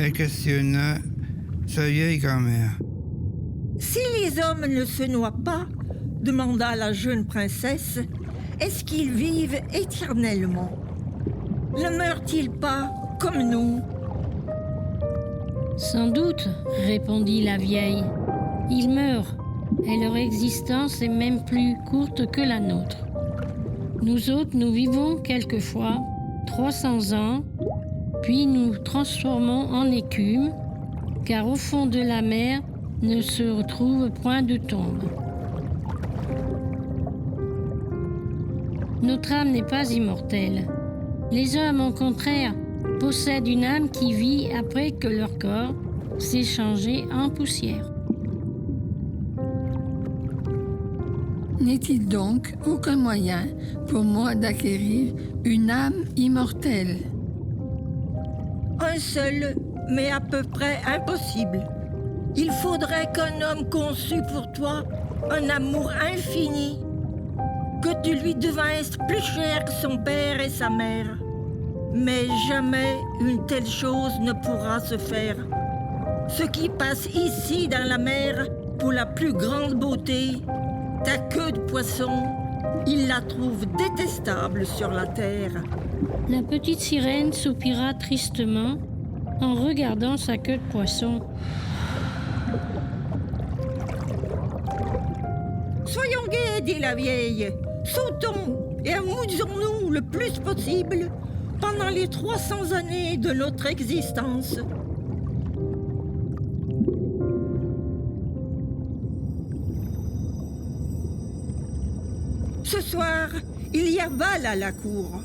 Elle questionna sa vieille grand-mère. Si les hommes ne se noient pas, demanda la jeune princesse, est-ce qu'ils vivent éternellement? Ne meurent-ils pas comme nous? Sans doute, répondit la vieille. Ils meurent, et leur existence est même plus courte que la nôtre. Nous autres, nous vivons quelquefois 300 ans, puis nous transformons en écume, car au fond de la mer ne se retrouve point de tombe. Notre âme n'est pas immortelle. Les hommes, au contraire, possèdent une âme qui vit après que leur corps s'est changé en poussière. N'est-il donc aucun moyen pour moi d'acquérir une âme immortelle? Un seul, mais à peu près impossible. Il faudrait qu'un homme conçût pour toi un amour infini, que tu lui devinsses plus cher que son père et sa mère. Mais jamais une telle chose ne pourra se faire. Ce qui passe ici dans la mer pour la plus grande beauté, ta queue de poisson, il la trouve détestable sur la terre. La petite sirène soupira tristement en regardant sa queue de poisson. Soyons gais, dit la vieille. Sautons et amusons-nous le plus possible pendant les 300 années de notre existence. Ce soir, il y a bal à la cour.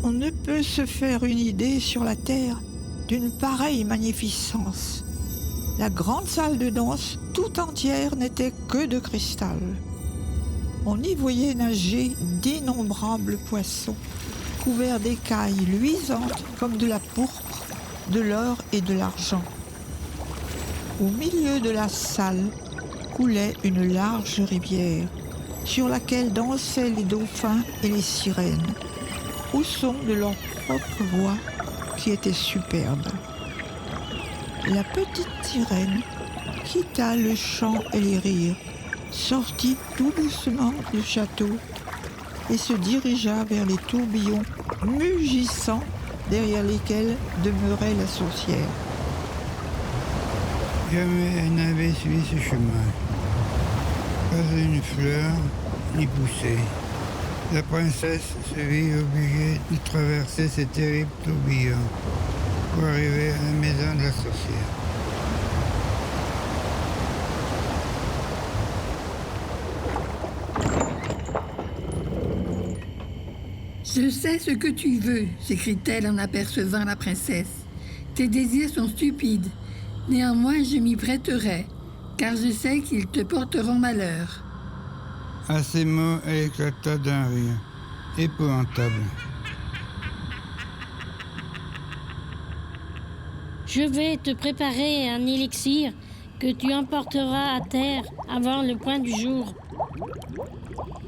On ne peut se faire une idée sur la terre d'une pareille magnificence. La grande salle de danse tout entière n'était que de cristal. On y voyait nager d'innombrables poissons, couverts d'écailles luisantes comme de la pourpre, de l'or et de l'argent. Au milieu de la salle coulait une large rivière, sur laquelle dansaient les dauphins et les sirènes, au son de leur propre voix qui était superbe. La petite sirène quitta le chant et les rires, sortit tout doucement du château et se dirigea vers les tourbillons mugissants derrière lesquels demeurait la sorcière. Jamais elle n'avait suivi ce chemin. Pas une fleur n'y poussait. La princesse se vit obligée de traverser ces terribles tourbillons pour arriver à la maison de la sorcière. Je sais ce que tu veux, s'écrie-t-elle en apercevant la princesse. Tes désirs sont stupides. Néanmoins, je m'y prêterai, car je sais qu'ils te porteront malheur. À ces mots, elle éclata d'un rire épouvantable. Je vais te préparer un élixir que tu emporteras à terre avant le point du jour.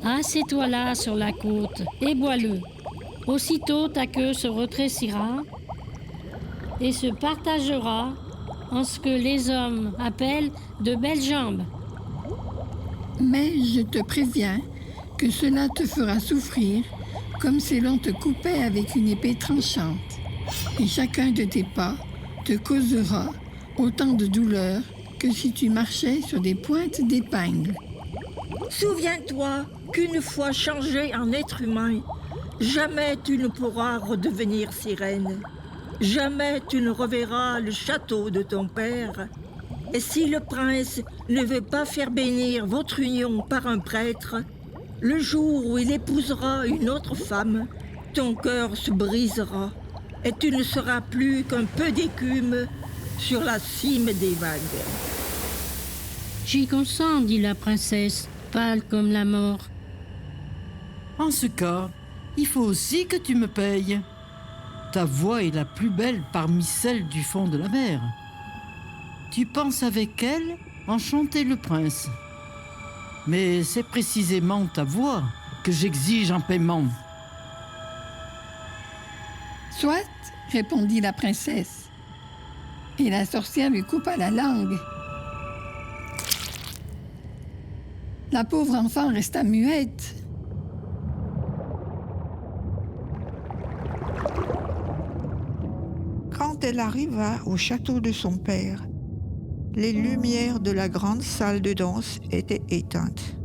Assieds-toi là sur la côte et bois-le. Aussitôt ta queue se retrécira et se partagera en ce que les hommes appellent de belles jambes. Mais je te préviens que cela te fera souffrir comme si l'on te coupait avec une épée tranchante. Et chacun de tes pas te causera autant de douleur que si tu marchais sur des pointes d'épingle. Souviens-toi qu'une fois changé en être humain, jamais tu ne pourras redevenir sirène. Jamais tu ne reverras le château de ton père. Et si le prince ne veut pas faire bénir votre union par un prêtre, le jour où il épousera une autre femme, ton cœur se brisera et tu ne seras plus qu'un peu d'écume sur la cime des vagues. J'y consens, dit la princesse, pâle comme la mort. En ce cas, il faut aussi que tu me payes. Ta voix est la plus belle parmi celles du fond de la mer. Tu penses avec elle enchanter le prince. Mais c'est précisément ta voix que j'exige en Soit, répondit la princesse, et la sorcière lui coupa la langue. La pauvre enfant resta muette. Quand elle arriva au château de son père, les lumières de la grande salle de danse étaient éteintes.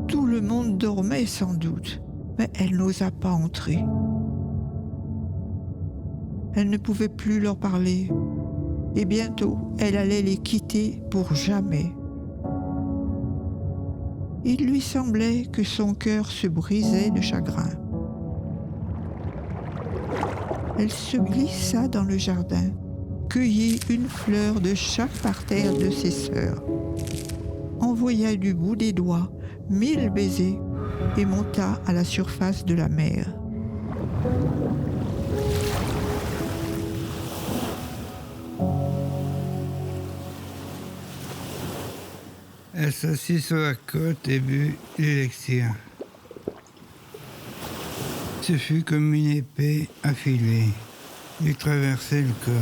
Tout le monde dormait sans doute, mais elle n'osa pas entrer. Elle ne pouvait plus leur parler, et bientôt elle allait les quitter pour jamais. Il lui semblait que son cœur se brisait de chagrin. Elle se glissa dans le jardin, cueillit une fleur de chaque parterre de ses sœurs, envoya du bout des doigts 1000 baisers et monta à la surface de la mer. Elle s'assit sur la côte et but l'élixir. Ce fut comme une épée affilée, lui traversait le corps.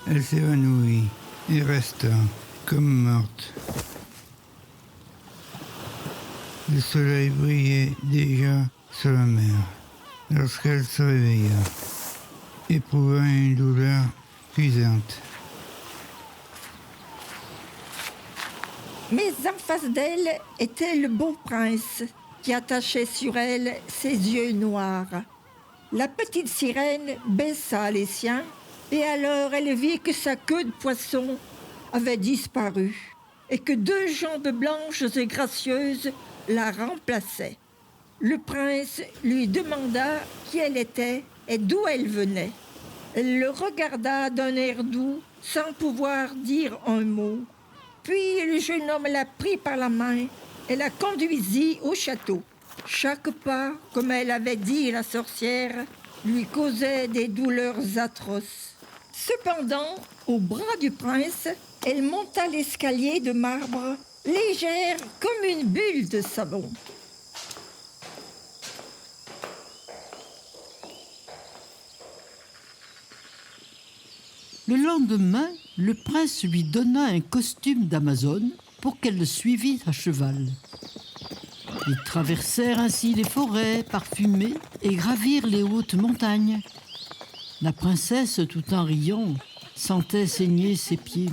Elle s'évanouit et resta comme morte. Le soleil brillait déjà sur la mer lorsqu'elle se réveilla, éprouvant une douleur cuisante. Mais en face d'elle était le beau prince qui attachait sur elle ses yeux noirs. La petite sirène baissa les siens et alors elle vit que sa queue de poisson avait disparu et que 2 jambes blanches et gracieuses la remplaçaient. Le prince lui demanda qui elle était et d'où elle venait. Elle le regarda d'un air doux sans pouvoir dire un mot. Puis le jeune homme la prit par la main et la conduisit au château. Chaque pas, comme elle avait dit la sorcière, lui causait des douleurs atroces. Cependant, au bras du prince, elle monta l'escalier de marbre, légère comme une bulle de savon. Le lendemain, le prince lui donna un costume d'Amazone pour qu'elle le suivît à cheval. Ils traversèrent ainsi les forêts parfumées et gravirent les hautes montagnes. La princesse, tout en riant, sentait saigner ses pieds.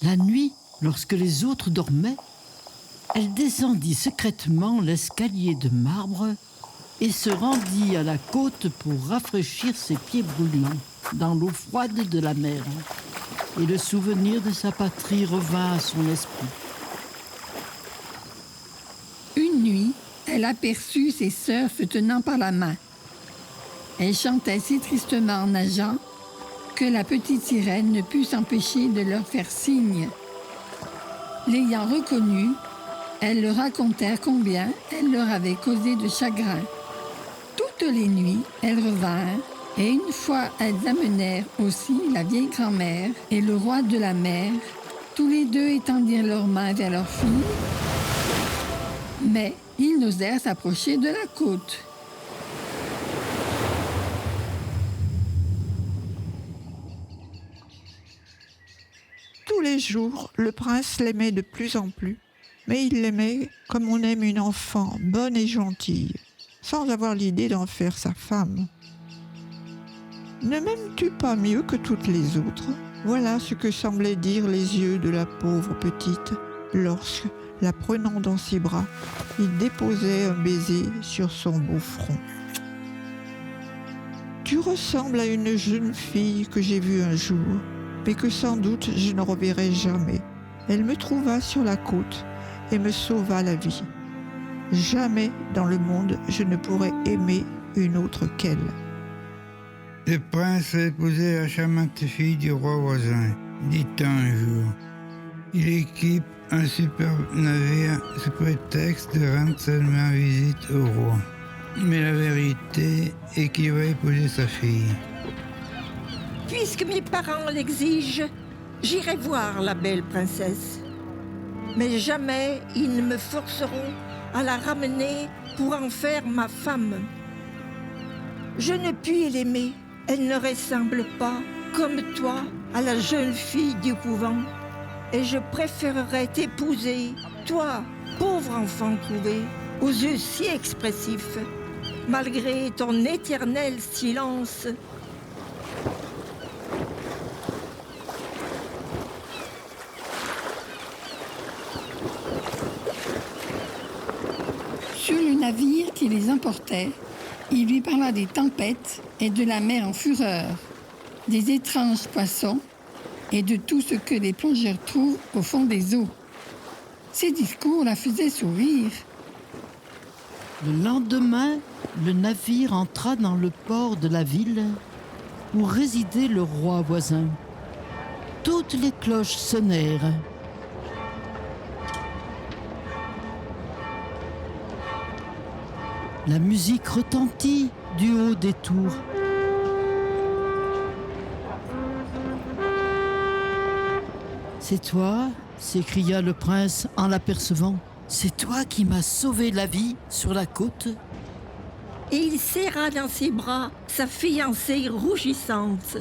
La nuit, lorsque les autres dormaient, elle descendit secrètement l'escalier de marbre et se rendit à la côte pour rafraîchir ses pieds brûlants dans l'eau froide de la mer. Et le souvenir de sa patrie revint à son esprit. Une nuit, elle aperçut ses sœurs se tenant par la main. Elles chantaient si tristement en nageant que la petite sirène ne put s'empêcher de leur faire signe. L'ayant reconnue, elles leur racontèrent combien elle leur avait causé de chagrin. Toutes les nuits, elles revinrent, et une fois elles amenèrent aussi la vieille grand-mère et le roi de la mer. Tous les deux étendirent leurs mains vers leur fille, mais ils n'osèrent s'approcher de la côte. Tous les jours, le prince l'aimait de plus en plus, mais il l'aimait comme on aime une enfant bonne et gentille, sans avoir l'idée d'en faire sa femme. « Ne m'aimes-tu pas mieux que toutes les autres ?» Voilà ce que semblaient dire les yeux de la pauvre petite lorsque, la prenant dans ses bras, il déposait un baiser sur son beau front. « Tu ressembles à une jeune fille que j'ai vue un jour, mais que sans doute je ne reverrai jamais. Elle me trouva sur la côte et me sauva la vie. Jamais dans le monde je ne pourrai aimer une autre qu'elle. » Le prince a épousé la charmante fille du roi voisin, dit-on un jour. Il équipe un superbe navire sous prétexte de rendre seulement visite au roi. Mais la vérité est qu'il va épouser sa fille. Puisque mes parents l'exigent, j'irai voir la belle princesse. Mais jamais ils ne me forceront à la ramener pour en faire ma femme. Je ne puis l'aimer, elle ne ressemble pas, comme toi, à la jeune fille du couvent. Et je préférerais t'épouser, toi, pauvre enfant trouvé, aux yeux si expressifs, malgré ton éternel silence. Sur le navire qui les emportait, il lui parla des tempêtes et de la mer en fureur, des étranges poissons et de tout ce que les plongeurs trouvent au fond des eaux. Ces discours la faisaient sourire. Le lendemain, le navire entra dans le port de la ville où résidait le roi voisin. Toutes les cloches sonnèrent. La musique retentit du haut des tours. C'est toi, s'écria le prince en l'apercevant. C'est toi qui m'as sauvé la vie sur la côte. Et il serra dans ses bras sa fiancée rougissante.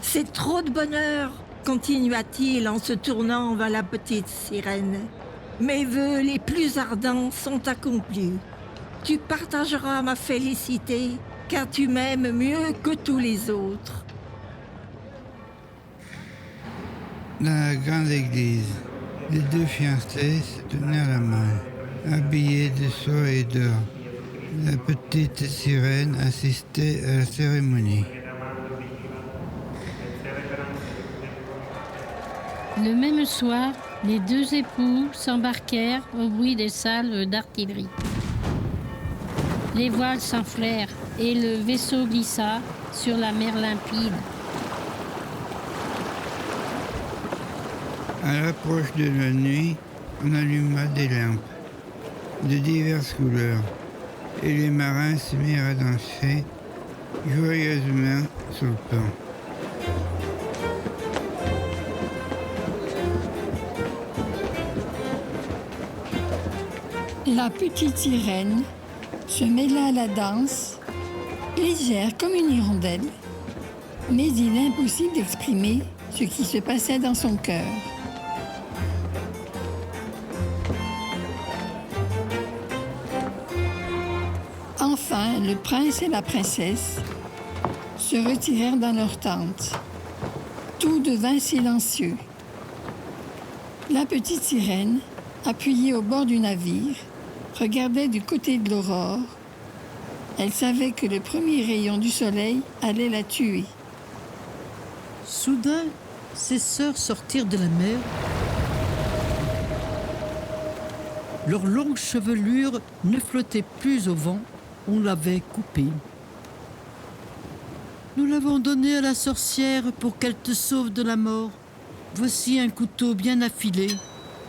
C'est trop de bonheur, continua-t-il en se tournant vers la petite sirène. Mes vœux les plus ardents sont accomplis. Tu partageras ma félicité, car tu m'aimes mieux que tous les autres. Dans la grande église, les deux fiancés se tenaient la main, habillés de soie et d'or. La petite sirène assistait à la cérémonie. Le même soir, les deux époux s'embarquèrent au bruit des salves d'artillerie. Les voiles s'enflèrent et le vaisseau glissa sur la mer limpide. À l'approche de la nuit, on alluma des lampes de diverses couleurs et les marins se mirent à danser joyeusement sur le pont. La petite sirène se mêla à la danse, légère comme une hirondelle, mais il est impossible d'exprimer ce qui se passait dans son cœur. Enfin, le prince et la princesse se retirèrent dans leur tente. Tout devint silencieux. La petite sirène, appuyée au bord du navire, regardait du côté de l'aurore. Elle savait que le premier rayon du soleil allait la tuer. Soudain, ses sœurs sortirent de la mer. Leurs longues chevelures ne flottaient plus au vent, on l'avait coupée. Nous l'avons donnée à la sorcière pour qu'elle te sauve de la mort. Voici un couteau bien affilé.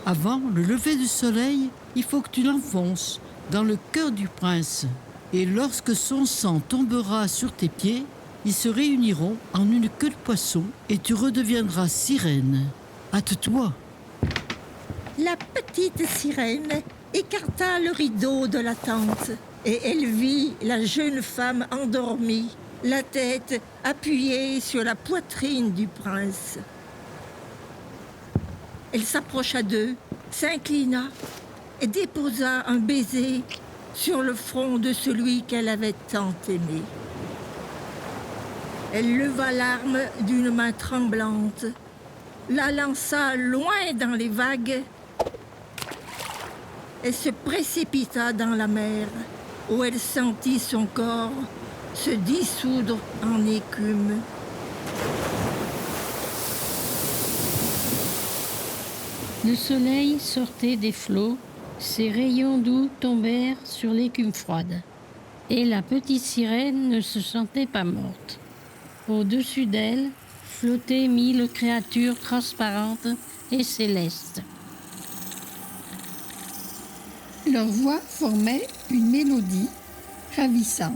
Avant le lever du soleil, il faut que tu l'enfonces dans le cœur du prince. Et lorsque son sang tombera sur tes pieds, ils se réuniront en une queue de poisson et tu redeviendras sirène. Hâte-toi. La petite sirène écarta le rideau de la tente et elle vit la jeune femme endormie, la tête appuyée sur la poitrine du prince. Elle s'approcha d'eux, s'inclina et déposa un baiser sur le front de celui qu'elle avait tant aimé. Elle leva l'arme d'une main tremblante, la lança loin dans les vagues et se précipita dans la mer, où elle sentit son corps se dissoudre en écume. Le soleil sortait des flots, ses rayons doux tombèrent sur l'écume froide. Et la petite sirène ne se sentait pas morte. Au-dessus d'elle flottaient 1000 créatures transparentes et célestes. Leur voix formait une mélodie ravissante,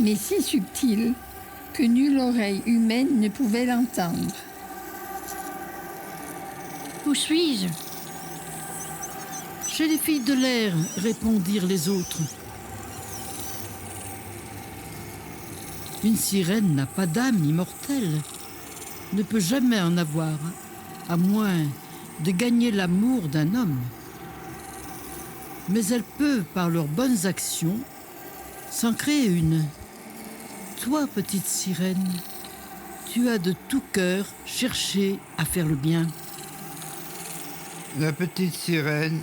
mais si subtile que nulle oreille humaine ne pouvait l'entendre. Où suis-je? Chez les filles de l'air, répondirent les autres. Une sirène n'a pas d'âme immortelle, ne peut jamais en avoir, à moins de gagner l'amour d'un homme. Mais elle peut, par leurs bonnes actions, s'en créer une. Toi, petite sirène, tu as de tout cœur cherché à faire le bien. La petite sirène,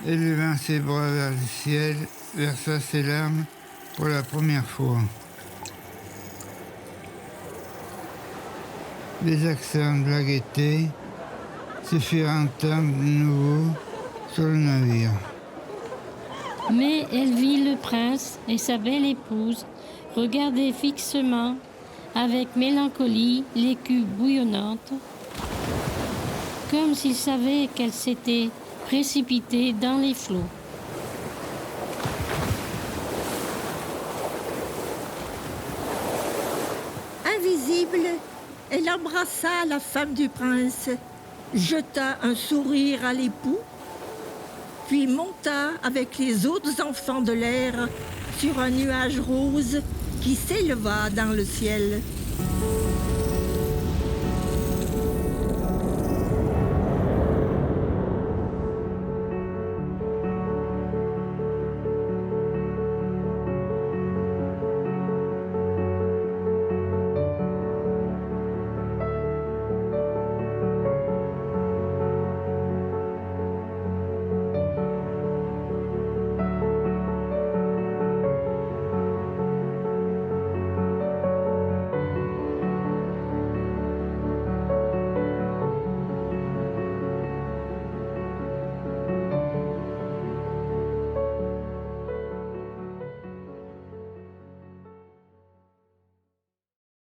élevant ses bras vers le ciel, versa ses larmes pour la première fois. Les accents de la gaieté se firent entendre de nouveau sur le navire. Mais elle vit le prince et sa belle épouse regarder fixement, avec mélancolie, l'écu bouillonnante, comme s'ils savaient qu'elle s'était précipitée dans les flots. Invisible, elle embrassa la femme du prince, jeta un sourire à l'époux, puis monta avec les autres enfants de l'air sur un nuage rose qui s'éleva dans le ciel.